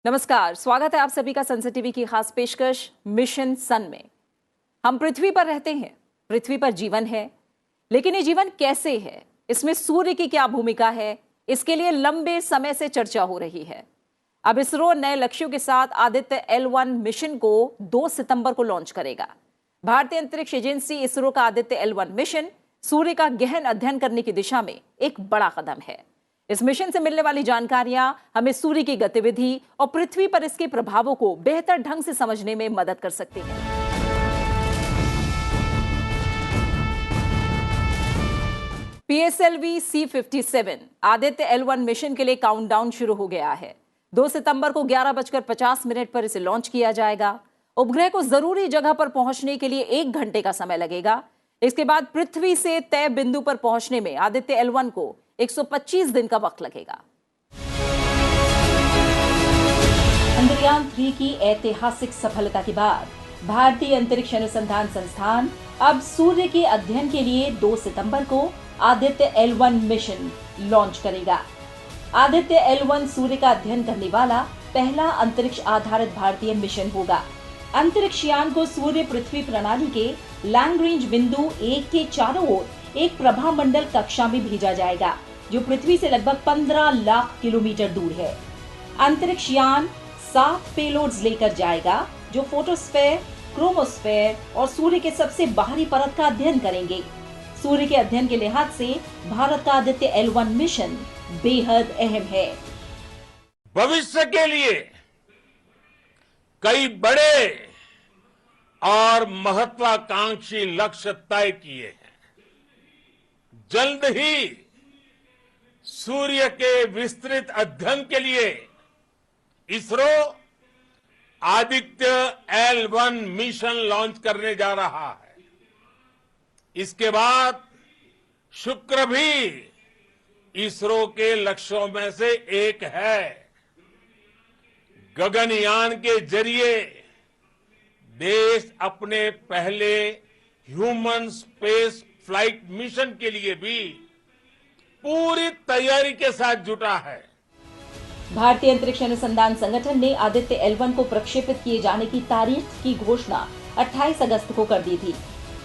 नमस्कार, स्वागत है आप सभी का संसद टीवी की खास पेशकश मिशन सन में। हम पृथ्वी पर रहते हैं, पृथ्वी पर जीवन है, लेकिन ये जीवन कैसे है, इसमें सूर्य की क्या भूमिका है, इसके लिए लंबे समय से चर्चा हो रही है। अब इसरो नए लक्ष्यों के साथ आदित्य L1 मिशन को 2 सितंबर को लॉन्च करेगा। भारतीय अंतरिक्ष एजेंसी इसरो का आदित्य L1 मिशन सूर्य का गहन अध्ययन करने की दिशा में एक बड़ा कदम है। इस मिशन से मिलने वाली जानकारियां हमें सूर्य की गतिविधि और पृथ्वी पर इसके प्रभावों को बेहतर ढंग से समझने में मदद कर सकती हैं। PSLV C57 Aditya L1 mission के लिए काउंटडाउन शुरू हो गया है। 2 सितंबर को 11:50 पर इसे लॉन्च किया जाएगा। उपग्रह को जरूरी जगह पर पहुंचने के लिए 1 घंटे का समय लगेगा। इसके बाद पृथ्वी से तय बिंदु पर पहुंचने में आदित्य L1 को 125 दिन का वक्त लगेगा। चंद्रयान 3 की ऐतिहासिक सफलता के बाद भारतीय अंतरिक्ष अनुसंधान संस्थान अब सूर्य के अध्ययन के लिए 2 सितंबर को आदित्य L1 मिशन लॉन्च करेगा। आदित्य L1 सूर्य का अध्ययन करने वाला पहला अंतरिक्ष आधारित भारतीय मिशन होगा। अंतरिक्ष यान को सूर्य पृथ्वी प्रणाली के लैग्रेंज बिंदु 1 के चारों ओर एक प्रभामंडल कक्षा में भेजा जाएगा, जो पृथ्वी से लगभग 15 लाख किलोमीटर दूर है। अंतरिक्ष यान 7 पेलोड्स लेकर जाएगा, जो फोटोस्फेयर, क्रोमोस्फेयर और सूर्य के सबसे बाहरी परत का अध्ययन करेंगे। सूर्य के अध्ययन के लिहाज से भारत का आदित्य L1 मिशन बेहद अहम है। भविष्य के लिए कई बड़े और महत्वाकांक्षी लक्ष्य तय किए हैं। जल्द ही सूर्य के विस्तृत अध्ययन के लिए ISRO Aditya L1 mission launch करने जा रहा है। इसके बाद शुक्र भी इसरो के लक्ष्यों में से एक है। गगनयान के जरिए देश अपने पहले ह्यूमन स्पेस फ्लाइट मिशन के लिए भी पूरी तैयारी के साथ जुटा है। भारतीय अंतरिक्ष अनुसंधान संगठन ने आदित्य L1 को प्रक्षेपित किए जाने की तारीख की घोषणा 28 अगस्त को कर दी थी।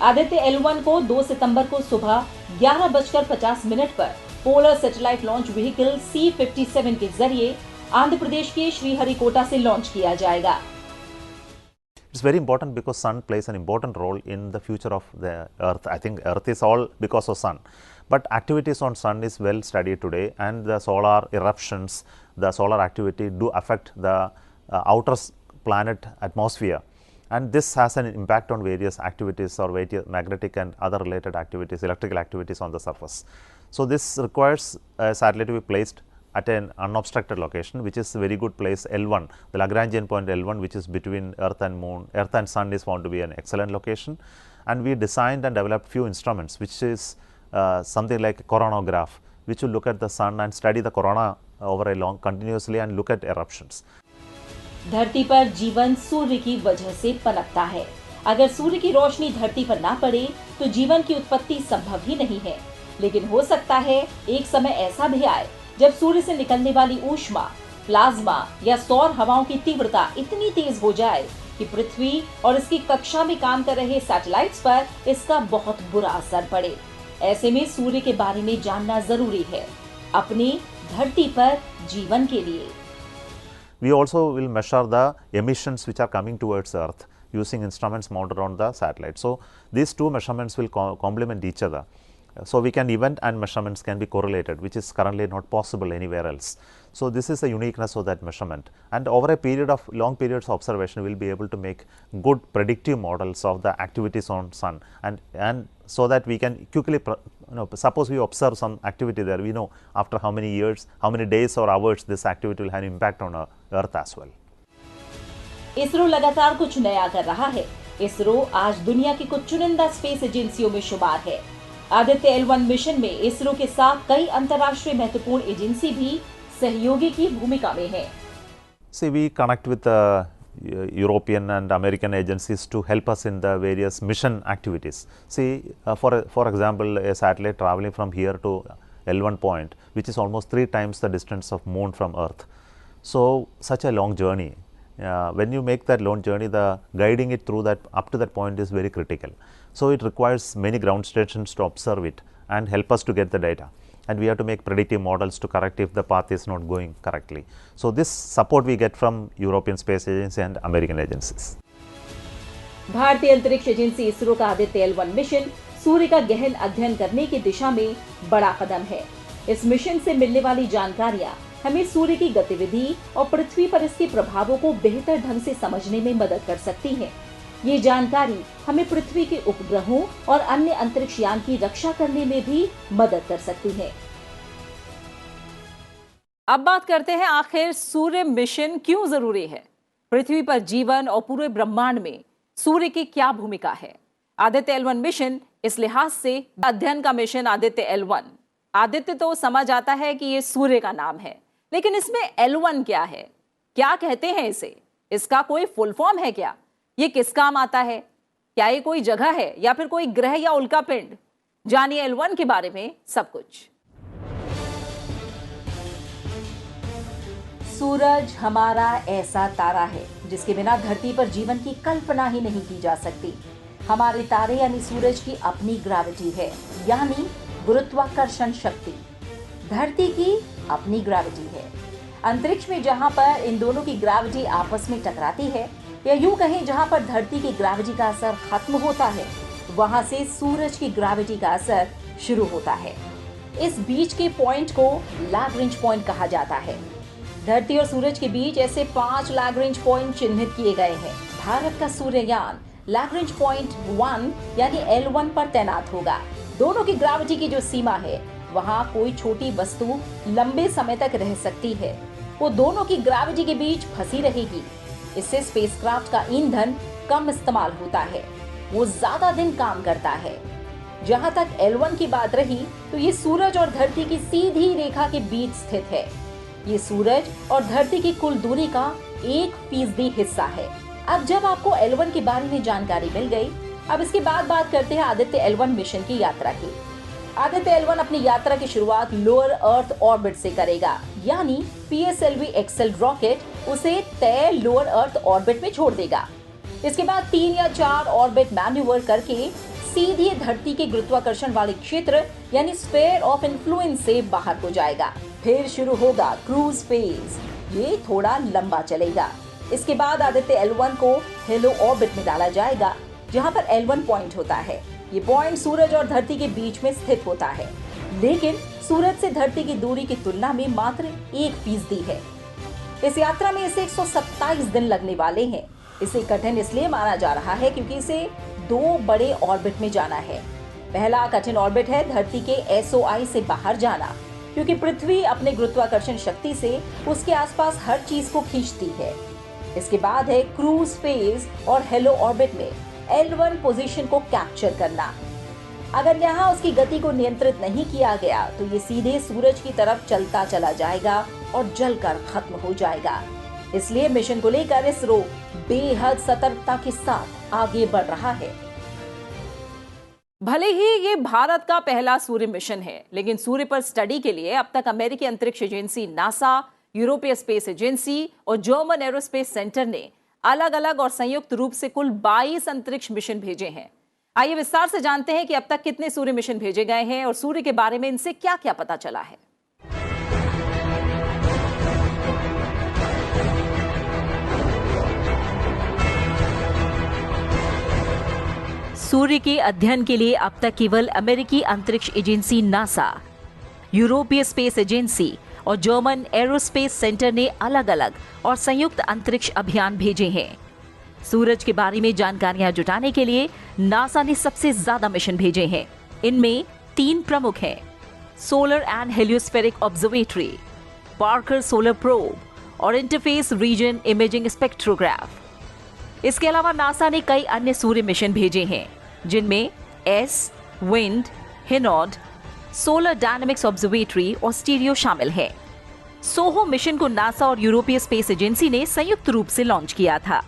आदित्य L1 को 2 सितंबर को सुबह 11:50 पर polar satellite launch vehicle C57 के जरिए आंध्र प्रदेश के श्रीहरिकोटा से लॉन्च किया जाएगा। It's very important because sun plays an important role in the future of the earth. I think earth is all because of sun, but activities on sun is well studied today, and the solar eruptions, the solar activity do affect the outer planet atmosphere, and this has an impact on various activities or various magnetic and other related activities, electrical activities on the surface. So this requires a satellite to be placed at an unobstructed location, which is a very good place. L1, the Lagrangian point L1, which is between earth and moon, earth and sun, is found to be an excellent location. And we designed and developed few instruments, which is something like a coronagraph, which will look at the sun and study the corona over a long continuously and look at eruptions. धरती पर जीवन सूर्य की वजह से पनपता है। अगर सूर्य की रोशनी धरती पर ना पड़े तो जीवन की उत्पत्ति संभव ही नहीं है। लेकिन हो सकता है एक समय ऐसा भी आए जब सूर्य से निकलने वाली ऊष्मा, प्लाज्मा या सौर हवाओं की तीव्रता इतनी तेज हो जाए कि पृथ्वी और इसकी कक्षा में काम कर रहे सैटेलाइट्स पर इसका बहुत बुरा असर पड़े। ऐसे में सूर्य के बारे में जानना जरूरी है अपनी धरती पर जीवन के लिए। We also will measure the emissions which are coming towards Earth using instruments mounted on the satellite. So these two measurements will complement each other. So we can event and measurements can be correlated, which is currently not possible anywhere else. So this is the uniqueness of that measurement, and over a period of long periods of observation, we will be able to make good predictive models of the activities on sun, and so that we can quickly, suppose we observe some activity there, we know after how many years, how many days or hours this activity will have an impact on Earth as well. ISRO लगातार कुछ नया कर रहा है। इसरो आज दुनिया की कुछ चुनिंदा स्पेस एजेंसियों में शुमार है। आदित्य L1 मिशन में इसरो के साथ कई अंतर्राष्ट्रीय महत्वपूर्ण एजेंसी भी सहयोगी की भूमिका में है। See, we connect with European and American agencies to help us in the various mission activities. See, for example, a satellite traveling from here to L1 point, which is almost 3 times the distance of Moon from Earth. So such a long journey, when you make that long journey, the guiding it through that up to that point is very critical. So it requires many ground stations to observe it and help us to get the data, and we have to make predictive models to correct if the path is not going correctly. So this support we get from European Space Agency and American agencies. भारतीय अंतरिक्ष agency ISRO का Aditya L1 mission सूर्य का गहन अध्ययन करने की दिशा में बड़ा कदम है। इस मिशन से मिलने वाली जानकारियां हमें सूर्य की गतिविधि और पृथ्वी पर इसके प्रभावों को बेहतर ढंग से समझने में मदद कर सकती है। ये जानकारी हमें पृथ्वी के उपग्रहों और अन्य अंतरिक्ष यान की रक्षा करने में भी मदद कर सकती है। अब बात करते हैं आखिर सूर्य मिशन क्यों जरूरी है। पृथ्वी पर जीवन और पूरे ब्रह्मांड में सूर्य की क्या भूमिका है। आदित्य L1 मिशन इस लिहाज से अध्ययन का मिशन आदित्य L1। आदित्य तो समझ आता है कि ये सूर्य का नाम है, लेकिन इसमें L1 क्या है, क्या कहते हैं इसे, इसका कोई फुल फॉर्म है क्या, ये किस काम आता है, क्या ये कोई जगह है या फिर कोई ग्रह या उल्का पिंड। जानिए L1 के बारे में सब कुछ। सूरज हमारा ऐसा तारा है जिसके बिना धरती पर जीवन की कल्पना ही नहीं की जा सकती। हमारे तारे यानी सूरज की अपनी ग्रेविटी है, यानी गुरुत्वाकर्षण शक्ति। धरती की अपनी ग्रेविटी है। अंतरिक्ष में जहां पर इन दोनों की ग्रेविटी आपस में टकराती है, या यूं कहें जहां पर धरती की ग्रेविटी का असर खत्म होता है, वहां से सूरज की ग्रेविटी का असर शुरू होता है। इस बीच के पॉइंट को लैग्रेंज पॉइंट कहा जाता है। धरती और सूरज के बीच ऐसे 5 लैग्रेंज पॉइंट चिन्हित किए गए हैं। भारत का सूर्ययान लैग्रेंज पॉइंट 1 यानी L1 पर तैनात होगा। दोनों की ग्रेविटी की जो सीमा है, वहां कोई छोटी वस्तु लंबे समय तक रह सकती है। वो दोनों की ग्रेविटी के बीच फंसी रहेगी। इससे स्पेसक्राफ्ट का ईंधन कम इस्तेमाल होता है, वो ज्यादा दिन काम करता है। जहां तक L1 की बात रही, तो ये सूरज और धरती की सीधी रेखा के बीच स्थित है। ये सूरज और धरती की कुल दूरी का 1% हिस्सा है। अब जब आपको L1 के बारे में जानकारी मिल गई, अब इसके बाद बात करते हैं आदित्य L1 मिशन की यात्रा की। आदित्य L1 अपनी यात्रा की शुरुआत लोअर अर्थ ऑर्बिट से करेगा, यानी PSLV XL रॉकेट उसे तय लोअर अर्थ ऑर्बिट में छोड़ देगा। इसके बाद 3 या 4 ऑर्बिट मैन्यूवर करके सीधे धरती के गुरुत्वाकर्षण वाले क्षेत्र यानी स्फीयर ऑफ इन्फ्लुएंस से बाहर हो जाएगा। फिर शुरू होगा क्रूज फेज। ये थोड़ा लंबा चलेगा। इसके बाद आदित्य L1 को हेलो ऑर्बिट में डाला जाएगा, जहां पर L1 पॉइंट होता है। ये पॉइंट सूरज और धरती के बीच में स्थित होता है, लेकिन सूरज से धरती की दूरी की तुलना में मात्र 1% है। इस यात्रा में इसे 127 दिन लगने वाले हैं। इसे कठिन इसलिए माना जा रहा है क्योंकि इसे 2 बड़े ऑर्बिट में जाना है। पहला कठिन ऑर्बिट है धरती के SOI से बाहर जाना, क्योंकि पृथ्वी अपने गुरुत्वाकर्षण शक्ति से उसके आसपास हर चीज को खींचती है। इसके बाद है क्रूज फेज और हेलो ऑर्बिट में L1 पोजीशन को कैप्चर करना। अगर यहाँ उसकी गति को नियंत्रित नहीं किया गया तो ये सीधे सूरज की तरफ चलता चला जाएगा और जलकर खत्म हो जाएगा। इसलिए मिशन को लेकर इसरो बेहद सतर्कता के साथ आगे बढ़ रहा है। भले ही ये भारत का पहला सूर्य मिशन है, लेकिन सूर्य पर स्टडी के लिए अब तक अमेरिकी अंतरिक्ष एजेंसी नासा, यूरोपीय स्पेस एजेंसी और जर्मन एरोस्पेस सेंटर ने अलग अलग और संयुक्त रूप से कुल 22 अंतरिक्ष मिशन भेजे हैं। आइए विस्तार से जानते हैं कि अब तक कितने सूर्य मिशन भेजे गए हैं और सूर्य के बारे में इनसे क्या क्या पता चला है। सूर्य के अध्ययन के लिए अब तक केवल अमेरिकी अंतरिक्ष एजेंसी नासा, यूरोपीय स्पेस एजेंसी और जर्मन एरोस्पेस सेंटर ने अलग अलग और संयुक्त अंतरिक्ष अभियान भेजे हैं। सूरज के बारे में जानकारियां जुटाने के लिए नासा ने सबसे ज्यादा मिशन भेजे हैं। इनमें 3 प्रमुख हैं: solar and heliospheric observatory, Parker solar probe और इंटरफेस रीजन इमेजिंग स्पेक्ट्रोग्राफ। इसके अलावा नासा ने कई अन्य सूर्य मिशन भेजे हैं, जिनमें विंड, हिनोड, सोलर डायनेमिक्स ऑब्जर्वेटरी और स्टीरियो शामिल है। सोहो मिशन को नासा और यूरोपीय स्पेस एजेंसी ने संयुक्त रूप से लॉन्च किया था।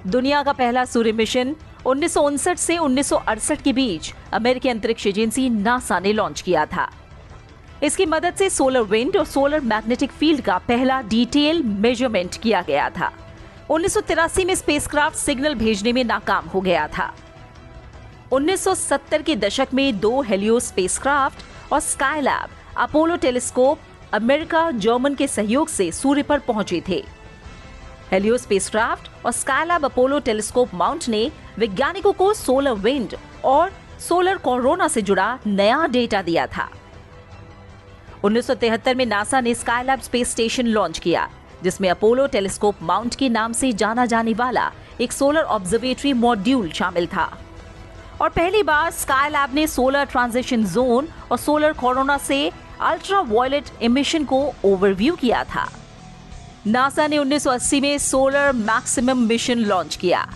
दुनिया का पहला सूर्य मिशन 1959 से 1968 के बीच अमेरिकी अंतरिक्ष एजेंसी नासा ने लॉन्च किया था। इसकी मदद से सोलर विंड और सोलर मैग्नेटिक फील्ड का पहला डिटेल मेजरमेंट किया गया था। 1983 में स्पेसक्राफ्ट सिग्नल भेजने में नाकाम हो गया था। 1970 के दशक में 2 हेलियो स्पेसक्राफ्ट और Skylab Apollo telescope America German के सहयोग से सूर्य पर पहुंचे थे। हेलियो स्पेसक्राफ्ट और स्काईलैब अपोलो टेलीस्कोप माउंट ने वैज्ञानिकों को सोलर विंड और सोलर कोरोना से जुड़ा नया डेटा दिया था। 1973 में नासा ने स्काईलैब स्पेस स्टेशन लॉन्च किया, जिसमें अपोलो टेलीस्कोप माउंट के नाम से जाना जाने वाला एक सोलर ऑब्जर्वेटरी मॉड्यूल शामिल था। और पहली बार स्काईलैब ने सोलर ट्रांजिशन जोन और सोलर कोरोना से अल्ट्रा वायलेट इमिशन को ओवरव्यू किया था। नासा ने 1980 में सोलर मैक्सिमम मिशन लॉन्च किया।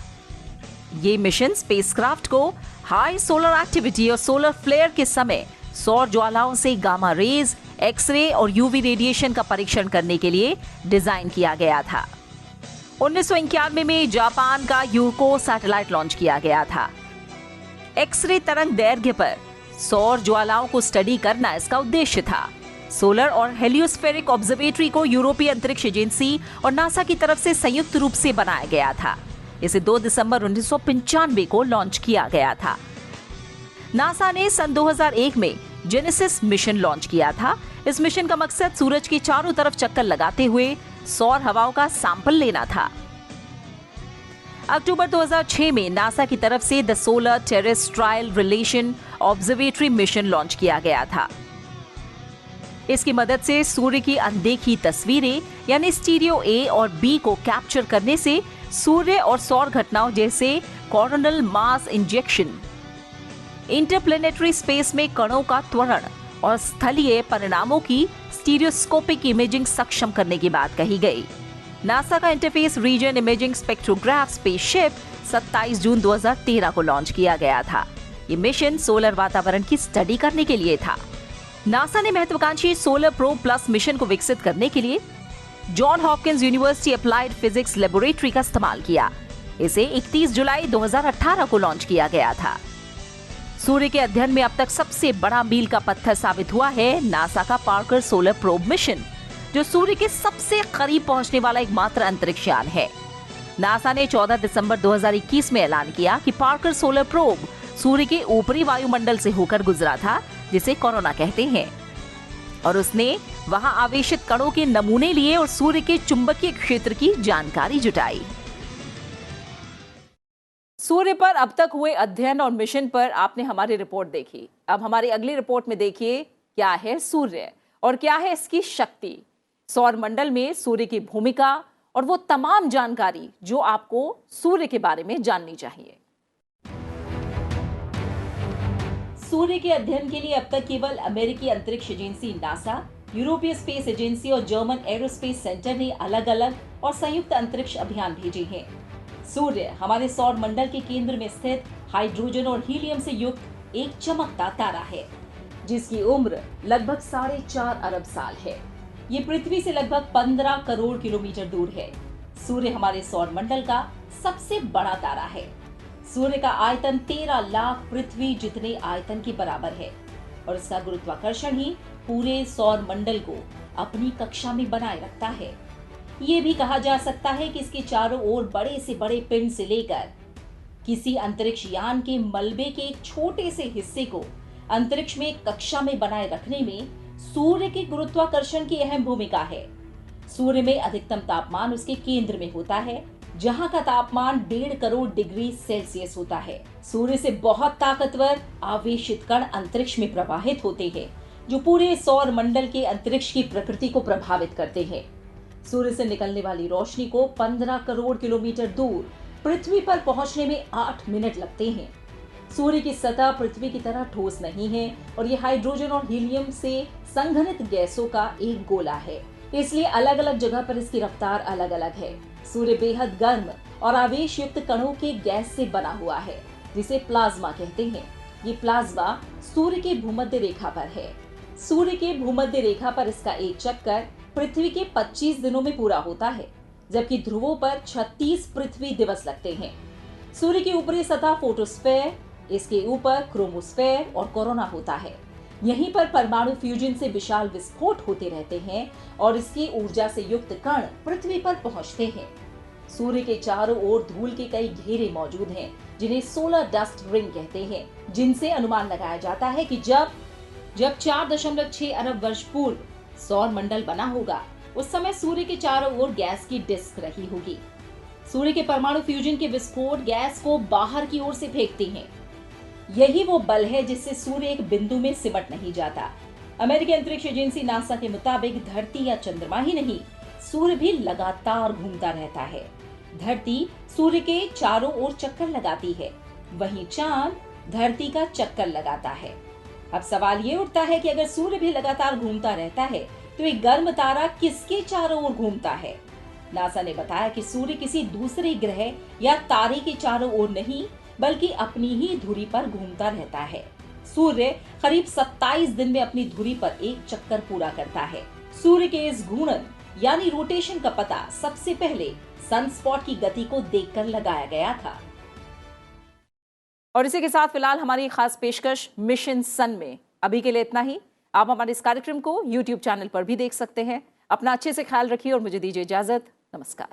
ये मिशन स्पेसक्राफ्ट को हाई सोलर एक्टिविटी और सोलर फ्लेयर के समय सौर ज्वालाओं से गामा रेज, एक्सरे और यूवी रेडिएशन का परीक्षण करने के लिए डिजाइन किया गया था। 1991 में जापान का यूको सैटेलाइट लॉन्च किया गया था। एक्सरे तरंग दैर्घ्य पर सौर ज्वालाओं को स्टडी करना इसका उद्देश्य था। सोलर और हेलियोस्फेरिक ऑब्जर्वेटरी को यूरोपीय अंतरिक्ष एजेंसी और नासा की तरफ से संयुक्त रूप से बनाया गया था। इसे 2 दिसंबर 1995 को लॉन्च किया गया था। नासा ने सन 2001 में जेनेसिस मिशन लॉन्च किया था। इस मिशन का मकसद सूरज के चारों तरफ चक्कर लगाते हुए सौर हवाओं का सैंपल लेना था। अक्टूबर 2006 में नासा की तरफ से the solar terrestrial relation observatory mission launch किया गया था। इसकी मदद से सूर्य की अनदेखी तस्वीरें यानी स्टीरियो ए और बी को कैप्चर करने से सूर्य और सौर घटनाओं जैसे coronal mass injection, interplanetary space में कणों का त्वरण और स्थलीय परिणामों की स्टीरियोस्कोपिक इमेजिंग सक्षम करने की बात कही गई। नासा का interface region imaging spectrograph spaceship 27 जून 2013 को लॉन्च किया गया था। ये मिशन सोलर वातावरण की स्टडी करने के लिए था। नासा ने महत्वाकांक्षी सोलर प्रोब प्लस मिशन को विकसित करने के लिए John Hopkins university applied physics laboratory का इस्तेमाल किया। इसे 31 जुलाई 2018 को लॉन्च किया गया था। सूर्य के अध्ययन में अब तक सबसे बड़ा मील का पत्थर साबित हुआ है नासा का पार्कर सोलर प्रोब मिशन, जो सूर्य के सबसे करीब पहुंचने वाला एकमात्र अंतरिक्ष यान है। नासा ने 14 दिसंबर 2021 में ऐलान किया कि पार्कर सोलर प्रोब सूर्य के ऊपरी वायुमंडल से होकर गुजरा था, जिसे कोरोना कहते हैं, और उसने वहां आवेशित कणों के नमूने लिए और सूर्य के चुंबकीय क्षेत्र की जानकारी जुटाई। सूर्य पर अब तक हुए अध्ययन और मिशन पर आपने हमारी रिपोर्ट देखी। अब हमारी अगली रिपोर्ट में देखिए क्या है सूर्य और क्या है इसकी शक्ति, सौर मंडल में सूर्य की भूमिका और वो तमाम जानकारी जो आपको सूर्य के बारे में जाननी चाहिए। सूर्य के अध्ययन के लिए अब तक केवल अमेरिकी अंतरिक्ष एजेंसी नासा, यूरोपीय स्पेस एजेंसी और जर्मन एरोस्पेस सेंटर ने अलग अलग और संयुक्त अंतरिक्ष अभियान भेजे हैं। सूर्य हमारे सौर मंडल के केंद्र में स्थित हाइड्रोजन और हीलियम से युक्त एक चमकता तारा है, जिसकी उम्र लगभग 4.5 अरब साल है। ये पृथ्वी से लगभग 15 करोड़ किलोमीटर दूर है। सूर्य हमारे सौर मंडल का सबसे बड़ा तारा है। सूर्य का आयतन 13 लाख पृथ्वी जितने आयतन के बराबर है और इसका गुरुत्वाकर्षण ही पूरे सौर मंडल को अपनी कक्षा में बनाए रखता है। ये भी कहा जा सकता है कि इसके चारों ओर बड़े से बड़े पिंड से लेकर किसी अंतरिक्ष यान के मलबे के एक छोटे से हिस्से को अंतरिक्ष में कक्षा में बनाए रखने में सूर्य के गुरुत्वाकर्षण की अहम भूमिका है। सूर्य में अधिकतम तापमान उसके केंद्र में होता है, जहां का तापमान 1.5 करोड़ डिग्री सेल्सियस होता है। सूर्य से बहुत ताकतवर आवेशित कण अंतरिक्ष में प्रवाहित होते हैं, जो पूरे सौर मंडल के अंतरिक्ष की प्रकृति को प्रभावित करते हैं। सूर्य से निकलने वाली रोशनी को 15 करोड़ किलोमीटर दूर पृथ्वी पर पहुंचने में 8 मिनट लगते हैं। सूर्य की सतह पृथ्वी की तरह ठोस नहीं है और ये हाइड्रोजन और हीलियम से संघनित गैसों का एक गोला है, इसलिए अलग अलग जगह पर इसकी रफ्तार अलग अलग है। सूर्य बेहद गर्म और आवेश युक्त कणों के गैस से बना हुआ है, जिसे प्लाज्मा कहते हैं। ये प्लाज्मा सूर्य के भूमध्य रेखा पर है। सूर्य के भूमध्य रेखा पर इसका एक चक्कर पृथ्वी के 25 दिनों में पूरा होता है, जबकि ध्रुवों पर 36 पृथ्वी दिवस लगते हैं। सूर्य की ऊपरी सतह फोटोस्फेयर, इसके ऊपर क्रोमोस्फेयर और कोरोना होता है। यहीं पर परमाणु फ्यूजन से विशाल विस्फोट होते रहते हैं और इसकी ऊर्जा से युक्त कण पृथ्वी पर पहुंचते हैं। सूर्य के चारों ओर धूल के कई घेरे मौजूद हैं, जिन्हें सोलर डस्ट रिंग कहते हैं, जिनसे अनुमान लगाया जाता है कि जब 4.6 अरब वर्ष पूर्व सौर मंडल बना होगा, उस समय सूर्य के चारों ओर गैस की डिस्क रही होगी। सूर्य के परमाणु फ्यूजन के विस्फोट गैस को बाहर की ओर से फेंकते हैं। यही वो बल है जिससे सूर्य एक बिंदु में सिमट नहीं जाता। अमेरिकी अंतरिक्ष एजेंसी नासा के मुताबिक धरती या चंद्रमा ही नहीं, सूर्य भी लगातार घूमता रहता है। धरती सूर्य के चारों ओर चक्कर लगाती है, वहीं चांद धरती का चक्कर लगाता है। अब सवाल ये उठता है कि अगर सूर्य भी लगातार घूमता रहता है तो एक गर्म तारा किसके चारों ओर घूमता है? नासा ने बताया कि सूर्य किसी दूसरे ग्रह या तारे के चारों ओर नहीं, बल्कि अपनी ही धुरी पर घूमता रहता है। सूर्य करीब 27 दिन में अपनी धुरी पर एक चक्कर पूरा करता है। सूर्य के इस घूर्णन यानी रोटेशन का पता सबसे पहले सनस्पॉट की गति को देखकर लगाया गया था। और इसी के साथ फिलहाल हमारी खास पेशकश मिशन सन में अभी के लिए इतना ही। आप हमारे इस कार्यक्रम को YouTube चैनल पर भी देख सकते हैं। अपना अच्छे से ख्याल रखिए और मुझे दीजिए इजाजत। नमस्कार।